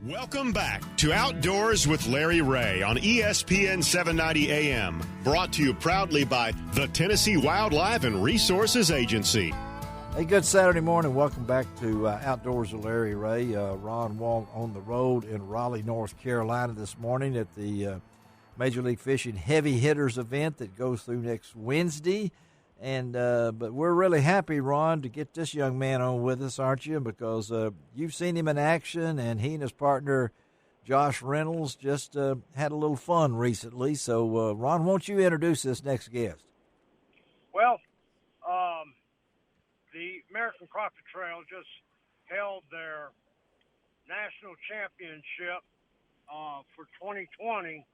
Welcome back to Outdoors with Larry Ray on ESPN 790 AM, brought to you proudly by the Tennessee Wildlife and Resources Agency. Hey, good Saturday morning. Welcome back to Outdoors with Larry Ray. Ron Wong on the road in Raleigh, North Carolina this morning at the Major League Fishing Heavy Hitters event that goes through next Wednesday. And but we're really happy, Ron, to get this young man on with us, aren't you? Because you've seen him in action, and he and his partner, Josh Reynolds, just had a little fun recently. So, Ron, won't you introduce this next guest? Well, the American Crappie Trail just held their national championship for 2020,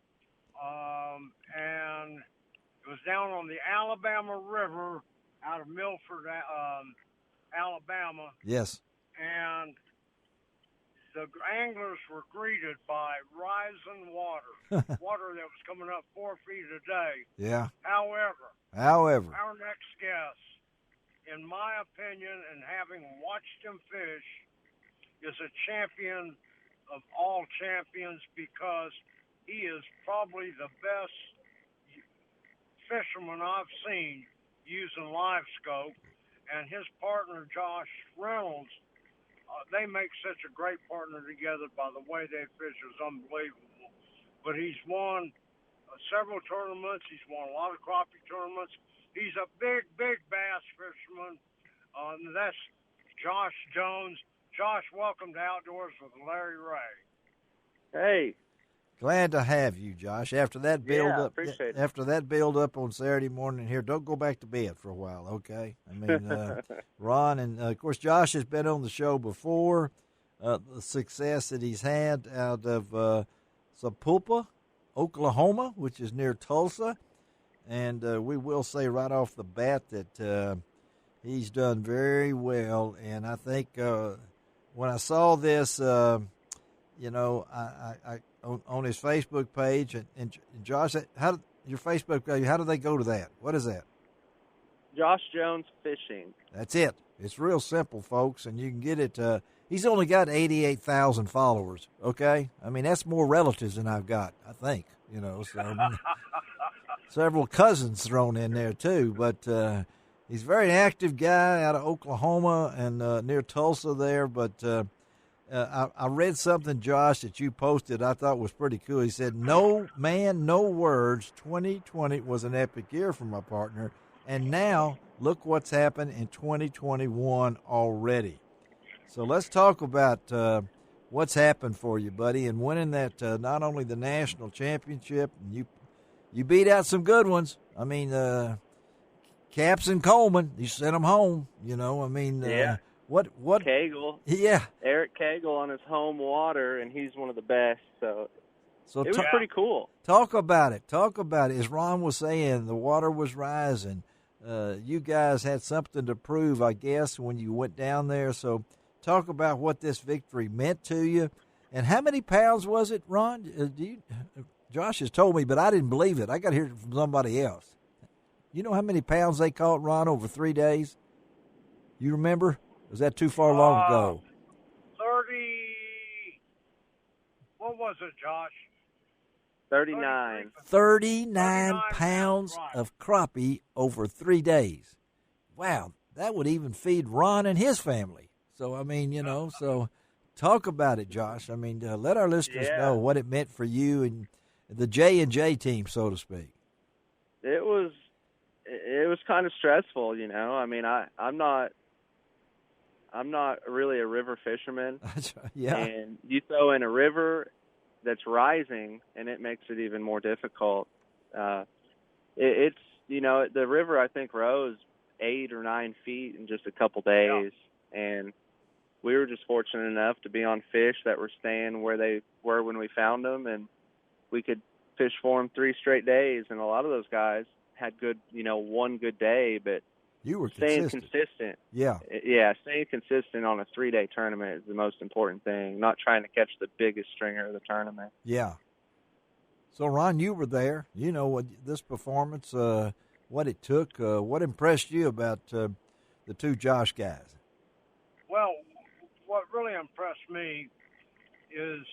and it was down on the Alabama River out of Milford, Alabama. Yes. And the anglers were greeted by rising water, water that was coming up 4 feet a day. Yeah. However, our next guest, in my opinion, and having watched him fish, is a champion of all champions because he is probably the best fisherman I've seen using live scope, and his partner Josh Reynolds, they make such a great partner together. By the way they fish is unbelievable. But he's won several tournaments. He's won a lot of crappie tournaments. He's a big bass fisherman. That's Josh Jones. Josh, welcome to Outdoors with Larry Ray. Hey. Glad to have you, Josh. After that build up on Saturday morning here, don't go back to bed for a while, okay? I mean, Ron and of course Josh has been on the show before. The success that he's had out of Sapulpa, Oklahoma, which is near Tulsa, and we will say right off the bat that he's done very well. And I think when I saw this, I on his Facebook page, and Josh, your Facebook page, how do they go to that? What is that? Josh Jones Fishing. That's it. It's real simple, folks, and you can get it. He's only got 88,000 followers, okay? I mean, that's more relatives than I've got, I think, so several cousins thrown in there, too. But he's a very active guy out of Oklahoma and near Tulsa there, but I read something, Josh, that you posted I thought was pretty cool. He said, "No man, no words. 2020 was an epic year for my partner, and now look what's happened in 2021 already." So let's talk about what's happened for you, buddy, and winning that not only the national championship, and you beat out some good ones. I mean, Caps and Coleman, you sent them home. Yeah. What? Cagle. Yeah. Eric Cagle on his home water, and he's one of the best. So it was pretty cool. Talk about it. As Ron was saying, the water was rising. You guys had something to prove, I guess, when you went down there. So talk about what this victory meant to you. And how many pounds was it, Ron? Josh has told me, but I didn't believe it. I got to hear it from somebody else. You know how many pounds they caught, Ron, over 3 days? You remember? Was that too far long ago? 30. What was it, Josh? 39. 39 pounds of crappie over 3 days. Wow, that would even feed Ron and his family. So, I mean, so talk about it, Josh. I mean, let our listeners know what it meant for you and the J&J team, so to speak. It was kind of stressful, I mean, I'm not really a river fisherman. Yeah. And you throw in a river that's rising, and it makes it even more difficult. The river, I think, rose 8 or 9 feet in just a couple days. Yeah. And we were just fortunate enough to be on fish that were staying where they were when we found them, and we could fish for them 3 straight days. And a lot of those guys had one good day, but you were staying consistent. Yeah. Yeah, staying consistent on a 3-day tournament is the most important thing, not trying to catch the biggest stringer of the tournament. Yeah. So, Ron, you were there. You know what this performance, what it took. What impressed you about the two Josh guys? Well, what really impressed me is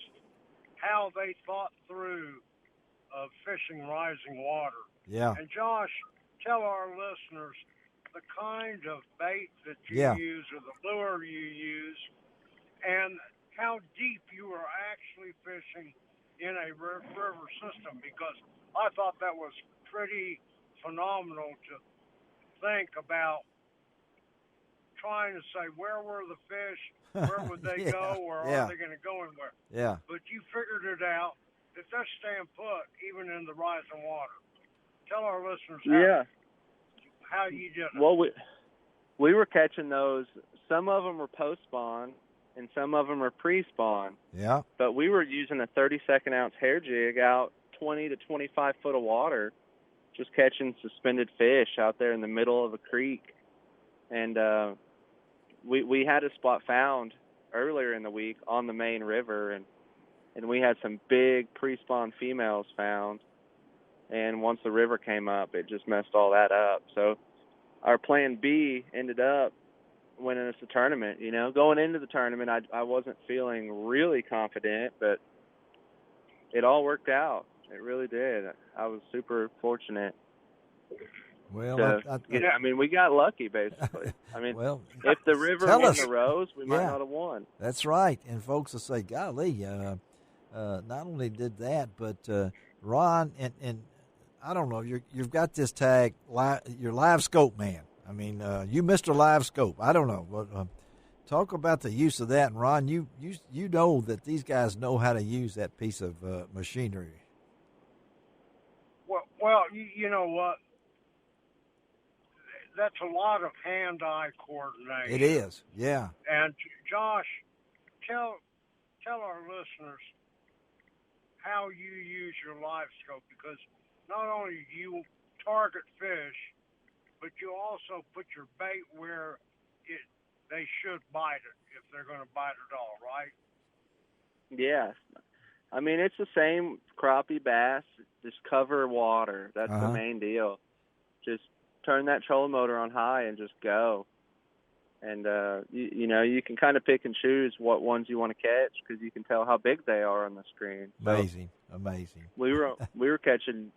how they thought through of fishing rising water. Yeah. And Josh, tell our listeners the kind of bait that you Yeah. use or the lure you use and how deep you are actually fishing in a river system, because I thought that was pretty phenomenal to think about trying to say where were the fish, where would they Yeah, go, or yeah. are they going to go anywhere? Yeah. But you figured it out that they're staying put even in the rising water. Tell our listeners how you did it. Well, we were catching those. Some of them were post-spawn, and some of them are pre-spawn. Yeah. But we were using a 32nd-ounce hair jig out 20 to 25 foot of water, just catching suspended fish out there in the middle of a creek. And we had a spot found earlier in the week on the main river, and we had some big pre-spawn females found. And once the river came up, it just messed all that up. So our plan B ended up winning us the tournament. You know, going into the tournament, I wasn't feeling really confident, but it all worked out. It really did. I was super fortunate. Well, I mean, we got lucky, basically. I mean, well, if the river tell won us. the Rose, we might Yeah. not have won. That's right. And folks will say, golly, not only did that, but Ron, and I don't know, you've got this tag, you're Live Scope man. I mean, you Mr. Live Scope. I don't know. But talk about the use of that. And Ron, you know that these guys know how to use that piece of machinery. Well, you know what? That's a lot of hand-eye coordination. It is, yeah. And Josh, tell our listeners how you use your live scope, because not only do you target fish, but you also put your bait where they should bite it, if they're going to bite at all, right? Yeah. I mean, it's the same crappie, bass, just cover water. That's the main deal. Just turn that trolling motor on high and just go. And, you know, you can kind of pick and choose what ones you want to catch because you can tell how big they are on the screen. Amazing. We were catching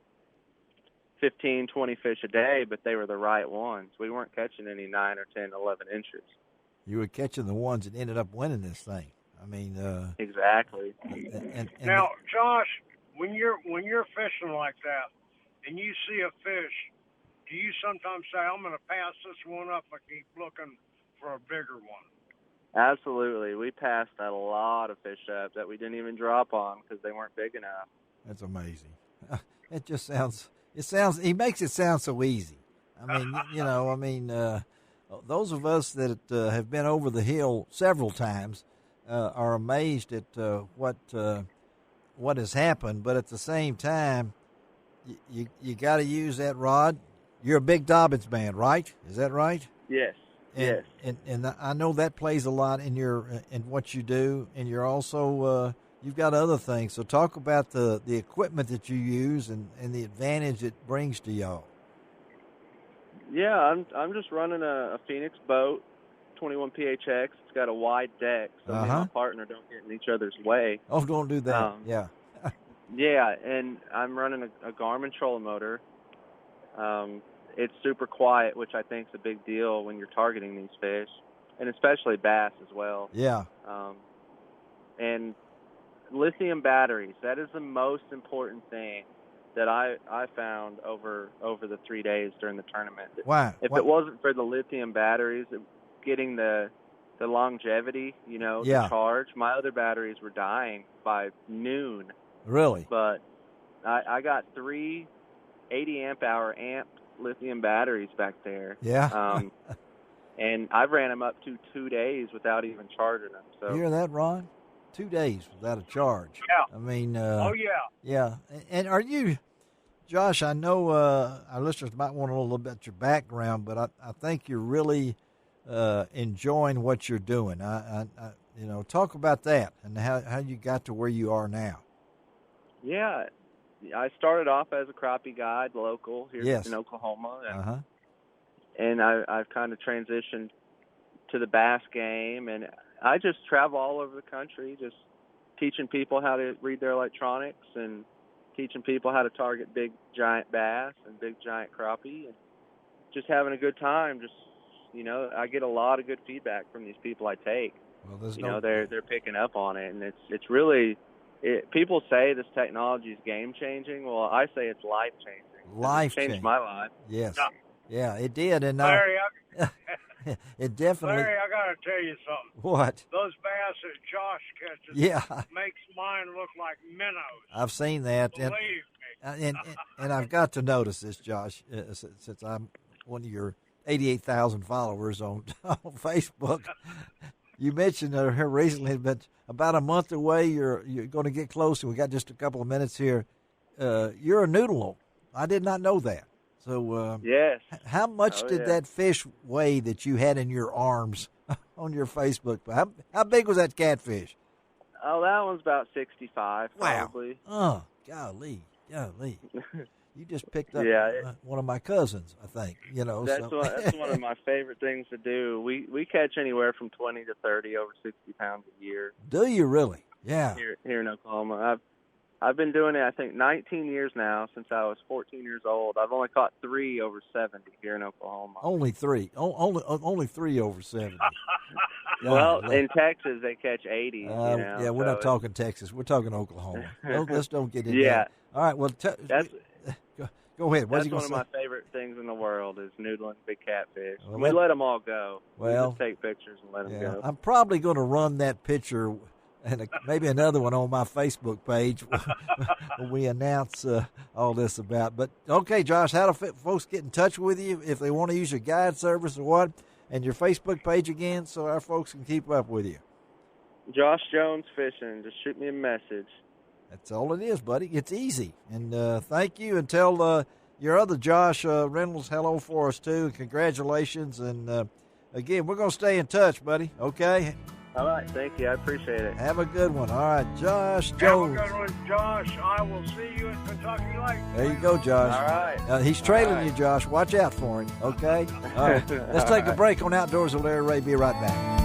15, 20 fish a day, but they were the right ones. We weren't catching any 9 or 10, 11 inches. You were catching the ones that ended up winning this thing. I mean, exactly. And now, Josh, when you're fishing like that, and you see a fish, do you sometimes say, "I'm going to pass this one up and keep looking for a bigger one"? Absolutely. We passed a lot of fish up that we didn't even drop on because they weren't big enough. That's amazing. It just sounds. He makes it sound so easy. I mean, you know, those of us that have been over the hill several times are amazed at what has happened. But at the same time, you got to use that rod. You're a big Dobbins man, right? Is that right? Yes. Yes. And I know that plays a lot in in what you do, and you're also you've got other things. So talk about the equipment that you use and the advantage it brings to y'all. Yeah, I'm just running a Phoenix boat, 21 PHX. It's got a wide deck, so me and my partner don't get in each other's way. Oh, don't do that. Yeah. Yeah, and I'm running a Garmin trolling motor. It's super quiet, which I think is a big deal when you're targeting these fish, and especially bass as well. Yeah. And lithium batteries, that is the most important thing that I found over the 3 days during the tournament. Why? If it wasn't for the lithium batteries, getting the longevity, you know, the charge, my other batteries were dying by noon. Really? But I got 3 80-amp-hour amped lithium batteries back there. Yeah. And I've ran them up to 2 days without even charging them. So you hear that, Ron? 2 days without a charge. Yeah. I mean, oh, yeah. Yeah. And are you, Josh, I know our listeners might want to know a little bit about your background, but I think you're really enjoying what you're doing. I you know, talk about that and how you got to where you are now. Yeah. I started off as a crappie guide local here in Oklahoma. And I've kind of transitioned to the bass game, and I just travel all over the country, just teaching people how to read their electronics and teaching people how to target big giant bass and big giant crappie, and just having a good time. Just, I get a lot of good feedback from these people I take. Well, they're picking up on it, and it's really, people say this technology is game changing. Well, I say it's life changing. Life changed my life. Yes. Yeah, it did. And Larry, it definitely. Larry, I got to tell you something. What? Those bass that Josh catches makes mine look like minnows. I've seen that. Believe me. And I've got to notice this, Josh, since I'm one of your 88,000 followers on Facebook. You mentioned her recently, but about a month away, you're going to get close, and we got just a couple of minutes here. You're a noodle. I did not know that. So yes. How much did that fish weigh that you had in your arms on your Facebook? How big was that catfish? Oh, that one's about 65, probably. Wow. Oh, golly. You just picked up one of my cousins, I think. That's one of my favorite things to do. We catch anywhere from 20 to 30 over 60 pounds a year. Do you really? Yeah. Here in Oklahoma. I've been doing it, I think, 19 years now, since I was 14 years old. I've only caught 3 over 70 here in Oklahoma. Only 3? Only 3 over 70. Well, in Texas, they catch 80. Yeah, we're not talking Texas. We're talking Oklahoma. Let's don't get into that. All right, well, go ahead. That's one of my favorite things in the world is noodling big catfish. Well, we let them all go. Well, we just take pictures and let them go. I'm probably going to run that picture and maybe another one on my Facebook page when we announce all this about. But, okay, Josh, how do folks get in touch with you if they want to use your guide service or what? And your Facebook page again so our folks can keep up with you. Josh Jones Fishing. Just shoot me a message. That's all it is, buddy. It's easy. And thank you. And tell your other Josh Reynolds hello for us, too. Congratulations. And, again, we're going to stay in touch, buddy. Okay? All right. Thank you. I appreciate it. Have a good one. All right. Josh Jones. Have a good one, Josh. I will see you at Kentucky Lake. There you go, Josh. All right. He's trailing you, Josh. Watch out for him. Okay? All right. Let's take a break on Outdoors with Larry Ray. Be right back.